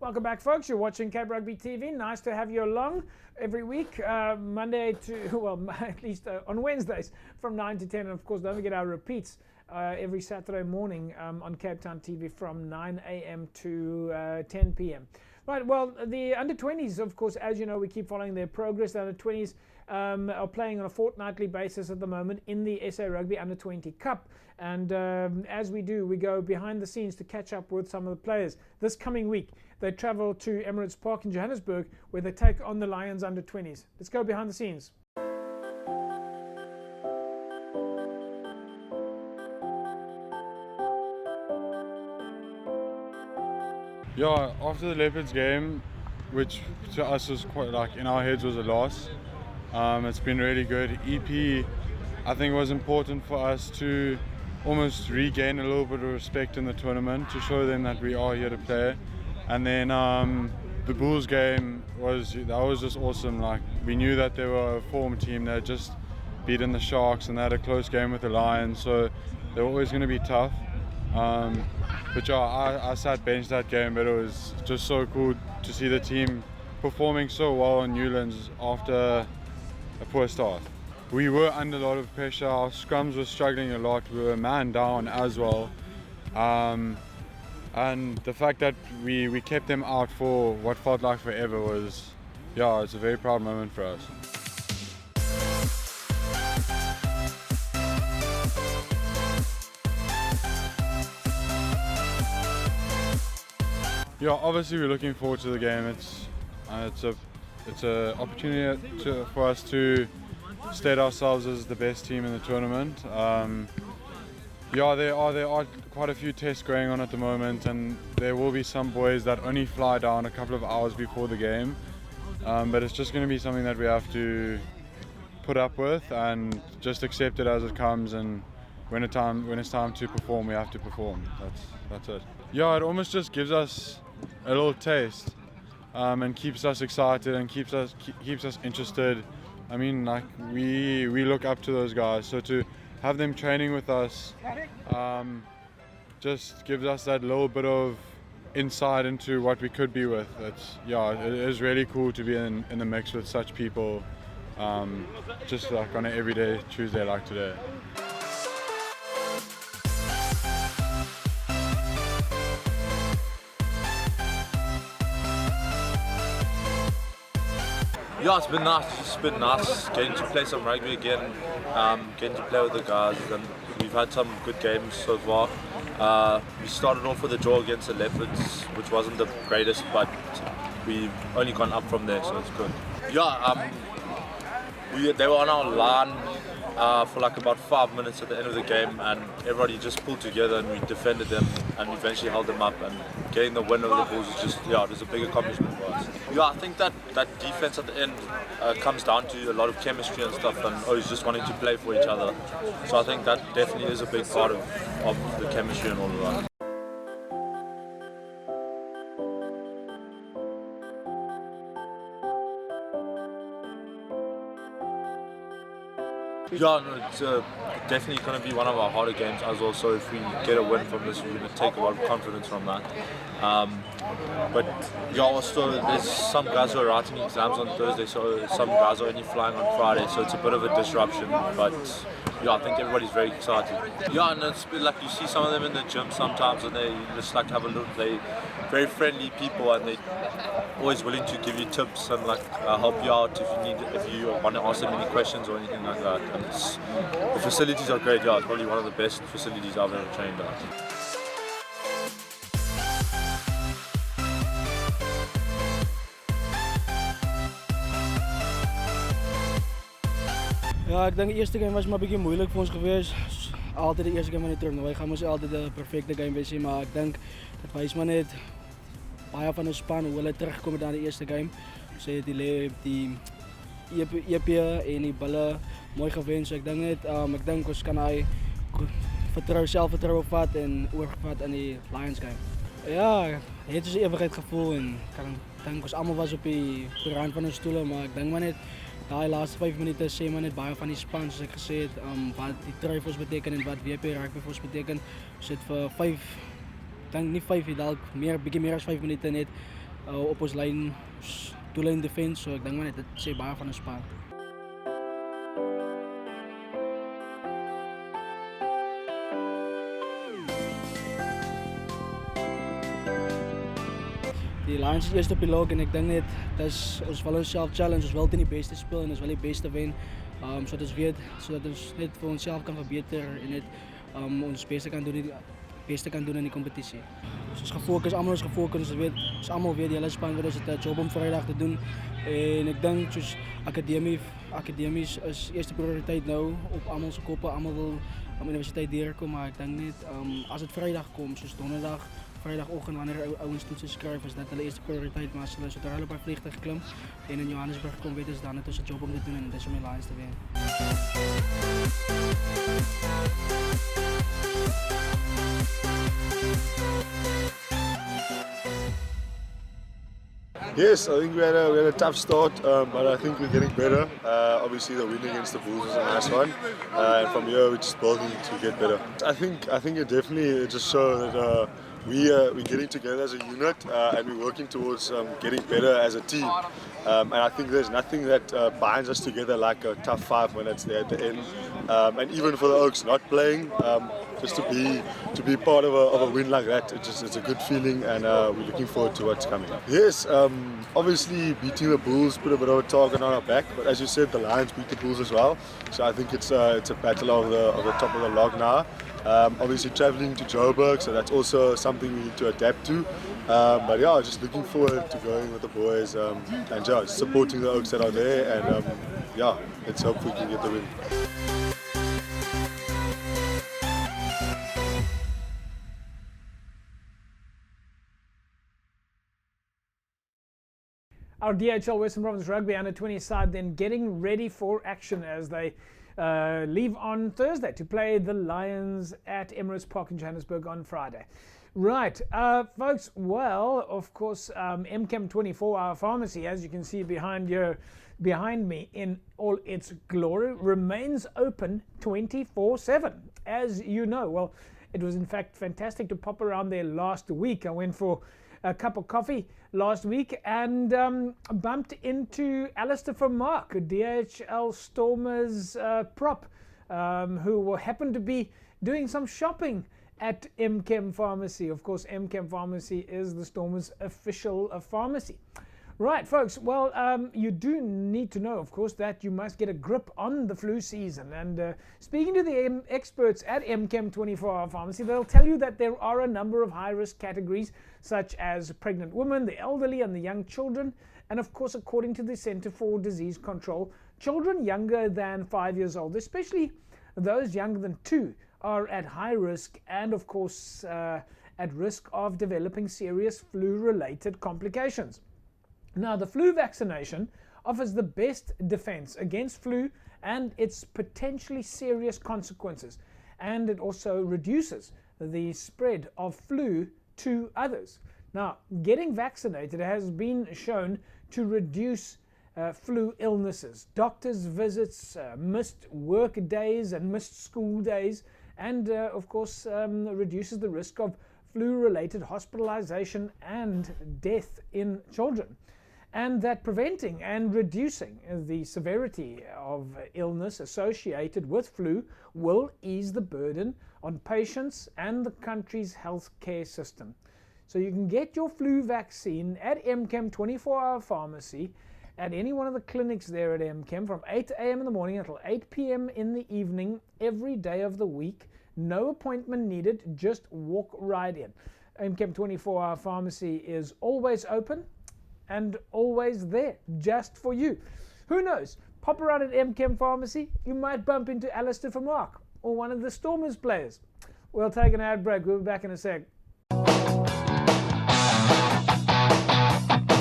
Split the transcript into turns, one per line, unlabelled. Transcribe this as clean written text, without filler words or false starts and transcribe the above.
Welcome back, folks. You're watching Cape Rugby TV. Nice to have you along every week, Monday to, well, at least on Wednesdays from 9 to 10. And of course, don't forget our repeats every Saturday morning on Cape Town TV from 9 a.m. to 10 p.m. Right, well, the under-20s, of course, as you know, we keep following their progress. The under-20s are playing on a fortnightly basis at the moment in the SA Rugby Under-20 Cup. And as we do, we go behind the scenes to catch up with some of the players. This coming week, they travel to Emirates Park in Johannesburg, where they take on the Lions under-20s. Let's go behind the scenes.
Yeah, after the Leopards game, which to us was quite like in our heads was a loss, it's been really good. EP, I think, was important for us to almost regain a little bit of respect in the tournament, to show them that we are here to play. And then the Bulls game was just awesome. Like, we knew that they were a form team. They had just beaten the Sharks and they had a close game with the Lions, so they were always going to be tough. But yeah, I sat bench that game, but it was just so cool to see the team performing so well on Newlands after a poor start. We were under a lot of pressure. Our scrums were struggling a lot. We were man down as well. And the fact that we kept them out for what felt like forever was, yeah, it's a very proud moment for us. Yeah, obviously we're looking forward to the game. It's an opportunity for us to state ourselves as the best team in the tournament. Yeah, there are quite a few tests going on at the moment, and there will be some boys that only fly down a couple of hours before the game. But it's just going to be something that we have to put up with and just accept it as it comes. And when it's time to perform, we have to perform. That's it. Yeah, it almost just gives us a little taste, and keeps us excited and keeps us interested. I mean, like, we look up to those guys, so to have them training with us just gives us that little bit of insight into what we could be with. It is really cool to be in the mix with such people, just like on an everyday Tuesday like today.
Yeah, it's been nice. It's just been nice getting to play some rugby again, getting to play with the guys, and we've had some good games so far. We started off with a draw against the Leopards, which wasn't the greatest, but we've only gone up from there, so it's good. Yeah, they were on our line for like about 5 minutes at the end of the game, and everybody just pulled together and we defended them and eventually held them up, and getting the win over the Bulls was just, yeah, it was a big accomplishment for us. Yeah, I think that defense at the end comes down to a lot of chemistry and stuff, and always just wanting to play for each other. So I think that definitely is a big part of the chemistry and all of that. Yeah, no, it's definitely going to be one of our harder games as well. So if we get a win from this, we're going to take a lot of confidence from that. But yeah, also there's some guys who are writing exams on Thursday, so some guys are only flying on Friday. So it's a bit of a disruption, but yeah, I think everybody's very excited. Yeah, and it's been like you see some of them in the gym sometimes, and they just like have a look. They very friendly people, and they always willing to give you tips and like help you out if you want to ask them any questions or anything like that. And the facilities are great. Yeah, it's probably one of the best facilities I've ever trained at.
Ja, ik denk de eerste game was maar een beetje moeilijk voor ons geweest. Altijd de eerste game in de toernooi. Wij gaan ons altijd de perfecte game wezen, maar ik denk dat wij maar net baie van ons span hoe hulle terugkom na die eerste game. Sê die EP en die balle mooi gewen. So ek dink ons kan hy selfvertroue vat en oorgevat in die Lions game. Ja, het is 'n ewigheid gevoel en ek dink ons almal was op die rand van ons stoele, maar ek dink maar net daai laaste 5 minute sê maar net baie van die span, soos ek gesê het, wat die trui vir ons beteken en wat WP Rugby vir ons beteken. Ons het vir 5, dink nie 5 nie, dalk bietjie meer as 5 minute net op ons lyn, doellyn defense, so ek dink maar net dit sê baie van 'n span. Die Lions is eerste op die log en ek dink net ons wil onsself challenge, ons wil teen die beste speel en ons wil die beste wen. Sodat ons weet, sodat ons net vir onsself kan verbeter en net ons beste kan doen in die kompetisie. Ons gefokus, almal ons gefokus, ons almal weet die hele span wat ons het 'n job om Vrydag te doen en ek dink soos akademies is eerste prioriteit nou op almal se koppe, almal wil aan universiteit deurkom, maar ek dink net as dit Vrydag kom, soos Donderdag, Vrydagoggend wanneer ouens toetse skryf, is dit hulle eerste prioriteit, maar as hulle sodra hulle op 'n vliegtuig klim en in Johannesburg kom, weet ons dan het ons 'n job om te doen en dis om die Lions te wen.
Yes, I think we had a tough start, but I think we're getting better. Obviously, the win against the Bulls was a nice one, and from here we're just building to get better. I think it definitely just shows that we're getting together as a unit and we're working towards getting better as a team. And I think there's nothing that binds us together like a tough 5 minutes there at the end. And even for the Oaks not playing, just to be part of a win like that, it's a good feeling, and we're looking forward to what's coming. Yes, obviously beating the Bulls put a bit of a target on our back, but as you said, the Lions beat the Bulls as well. So I think it's a battle of the top of the log now. Obviously traveling to Joburg, so that's also something we need to adapt to. But yeah, just looking forward to going with the boys and just supporting the Oaks that are there, and yeah, let's hope we can get the win.
Our DHL Western Province Rugby under 20 side then getting ready for action as they leave on Thursday to play the Lions at Emirates Park in Johannesburg on Friday. Right, folks, well, of course, MChem 24-hour pharmacy, as you can see behind me in all its glory, remains open 24/7, as you know. Well, it was in fact fantastic to pop around there last week. I went for a cup of coffee last week and bumped into Alistair from Mark, DHL Stormers prop, who happened to be doing some shopping at MChem Pharmacy. Of course, MChem Pharmacy is the Stormers' official pharmacy. Right, folks, well, you do need to know, of course, that you must get a grip on the flu season. And speaking to the experts at MChem 24-hour pharmacy, they'll tell you that there are a number of high-risk categories, such as pregnant women, the elderly, and the young children. And, of course, according to the Centre for Disease Control, children younger than 5 years old, especially those younger than 2, are at high risk and, of course, at risk of developing serious flu-related complications. Now, the flu vaccination offers the best defense against flu and its potentially serious consequences, and it also reduces the spread of flu to others. Now, getting vaccinated has been shown to reduce flu illnesses, doctors' visits, missed work days and missed school days, and of course reduces the risk of flu-related hospitalization and death in children. And that preventing and reducing the severity of illness associated with flu will ease the burden on patients and the country's healthcare system. So you can get your flu vaccine at MChem 24-hour pharmacy at any one of the clinics there at MChem from 8 a.m. in the morning until 8 p.m. in the evening every day of the week. No appointment needed, just walk right in. MChem 24-hour pharmacy is always open and always there, just for you. Who knows? Pop around at MChem Pharmacy, you might bump into Alistair from Mark or one of the Stormers players. We'll take an ad break. We'll be back in a sec.